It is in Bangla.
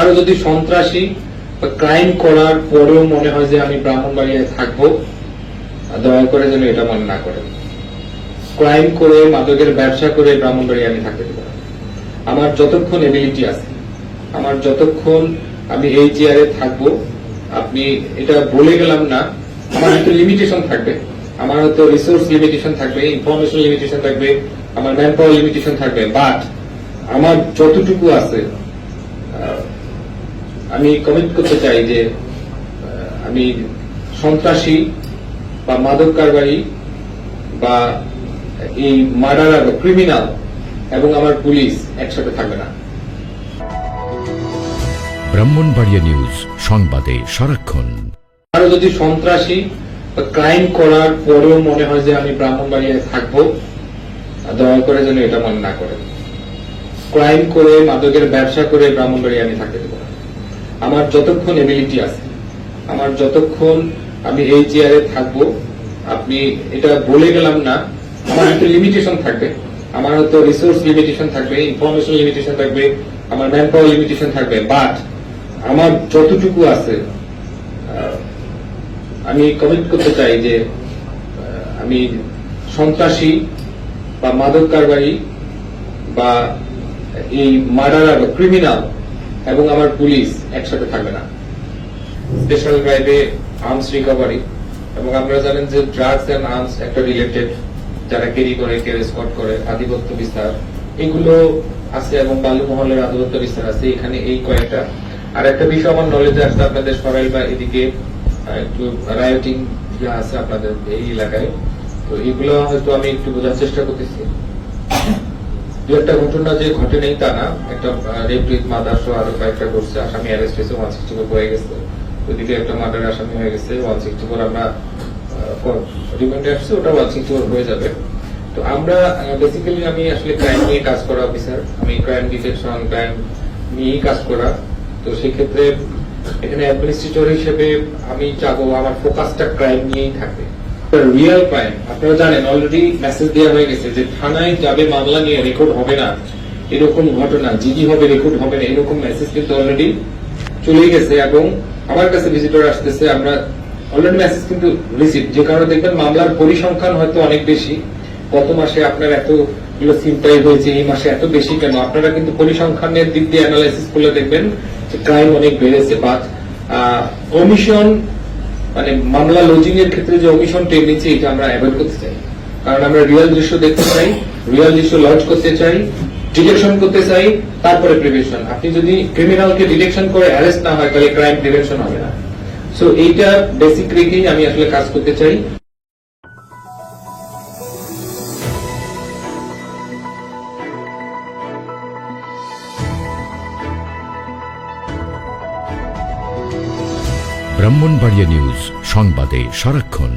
কারো যদি সন্ত্রাসী বা ক্রাইম করার পরেও মনে হয় যে আমি ব্রাহ্মণবাড়িয়ায় থাকবো, দয়া করে যেন এটা মনে না করেন। ক্রাইম করে, মাদকের ব্যবসা করে ব্রাহ্মণবাড়িয়ায় আমি থাকতে দেবো না। আমার যতক্ষণ এবিলিটি আছে, আমার যতক্ষণ আমি এই চেয়ারে থাকবো, আপনি এটা বলে গেলাম না, আমার হয়তো লিমিটেশন থাকবে, আমার হয়তো রিসোর্স লিমিটেশন থাকবে, ইনফরমেশন লিমিটেশন থাকবে, আমার ম্যান পাওয়ার লিমিটেশন থাকবে, বাট আমার যতটুকু আছে আমি কমিট করতে চাই যে আমি সন্ত্রাসী বা মাদক কারবারি বা এই মার্ডারার বা ক্রিমিনাল এবং আমার পুলিশ একসাথে থাকবে না। ব্রাহ্মণবাড়িয়া নিউজ, সংবাদে সারাক্ষণ। কারো যদি সন্ত্রাসী বা ক্রাইম করার পরেও মনে হয় যে আমি ব্রাহ্মণবাড়িয়ায় থাকবো, দয়া করে যেন এটা মনে না করেন। ক্রাইম করে, মাদকের ব্যবসা করে ব্রাহ্মণবাড়িয়ায় আমি থাকতে দেবো না। আমার যতক্ষণ এবিলিটি আছে, আমার যতক্ষণ আমি এই চেয়ারে থাকবো, আপনি এটা বলে গেলাম না, আমার হয়তো লিমিটেশন থাকবে, আমার হয়তো রিসোর্স লিমিটেশন থাকবে, ইনফরমেশন লিমিটেশন থাকবে, আমার ম্যান পাওয়ার লিমিটেশন থাকবে, বাট আমার যতটুকু আছে আমি কমিট করতে চাই যে আমি সন্ত্রাসী বা মাদক কারবারি বা এই মার্ডারার বা ক্রিমিনাল এবং আমার পুলিশ একসাথে থাকবে না। স্পেশাল ড্রাইভে আর্মস রিকভারি, এবং আপনারা জানেন যে ড্রাগস এন্ড আর্মস একটা রিলেটেড, যারা ক্যারি করে, ক্যারি স্কট করে, আধিপত্য বিস্তার এগুলো আছে, এবং বালু মহলের আধিপত্য বিস্তার আছে এখানে। এই কয়েকটা আর একটা বিষয় আমার নলেজে আসলে আপনাদের সরাইল বা এদিকে একটু রায়োটিং আছে আপনাদের এই এলাকায়, তো এগুলো হয়তো আমি একটু বোঝার চেষ্টা করতেছি। দু একটা ঘটনা যে ঘটে নেই তা না, একটা রেপ উইথ মাদার সহ আরো কয়েকটা ঘটছে, আসামি অ্যারেস্ট হয়েছে, 164 হয়ে গেছে, ওইদিকে একটা মার্ডার আসামি হয়ে গেছে 164, আমরা রিমান্ডে আসছে, ওটা 164 হয়ে যাবে। তো আমরা বেসিক্যালি আমি আসলে ক্রাইম নিয়ে কাজ করা অফিসার, আমি ক্রাইম ডিটেকশন, ক্রাইম নিয়েই কাজ করা। তো সেক্ষেত্রে এখানে অ্যাডমিনিস্ট্রেটর হিসেবে আমি চাবো আমার ফোকাসটা ক্রাইম নিয়েই থাকবে। রিয়েল ক্রাইম আপনারা জানেন, অলরেডি মেসেজ দেওয়া হয়ে গেছে যে থানায় যাবে মামলা নিয়ে রেকর্ড হবে না এরকম ঘটনা, জিডি হবে রেকর্ড হবে না এরকম মেসেজ কিন্তু অলরেডি চলে গেছে, এবং আমার কাছে ভিজিটর আসতেছে, আমরা অলরেডি মেসেজ কিন্তু রিসিভ, যে কারণে দেখবেন মামলার পরিসংখ্যান হয়তো অনেক বেশি। গত মাসে আপনার এতগুলো ছিনতাই হয়েছে, এই মাসে এত বেশি কেন, আপনারা কিন্তু পরিসংখ্যানের দিক দিয়ে অ্যানালাইসিস করলে দেখবেন যে ক্রাইম অনেক বেড়েছে। বাট কমিশন মানে মামলা লজিং এর ক্ষেত্রে যে অমিশন টেন্ডেন্সি, এটা আমরা অ্যাভয়েড করতে চাই, কারণ আমরা রিয়েল দৃশ্য দেখতে চাই, রিয়েল দৃশ্য লজ করতে চাই, ডিটেকশন করতে চাই, তারপরে প্রিভেনশন। আপনি যদি ক্রিমিনালকে ডিটেকশন করে অ্যারেস্ট না হয় তাহলে ক্রাইম প্রিভেনশন হবে না। সো এইটা বেসিক রেখেই আমি আসলে কাজ করতে চাই। ব্রাহ্মণবাড়িয়া নিউজ, সংবাদে সারাক্ষণ।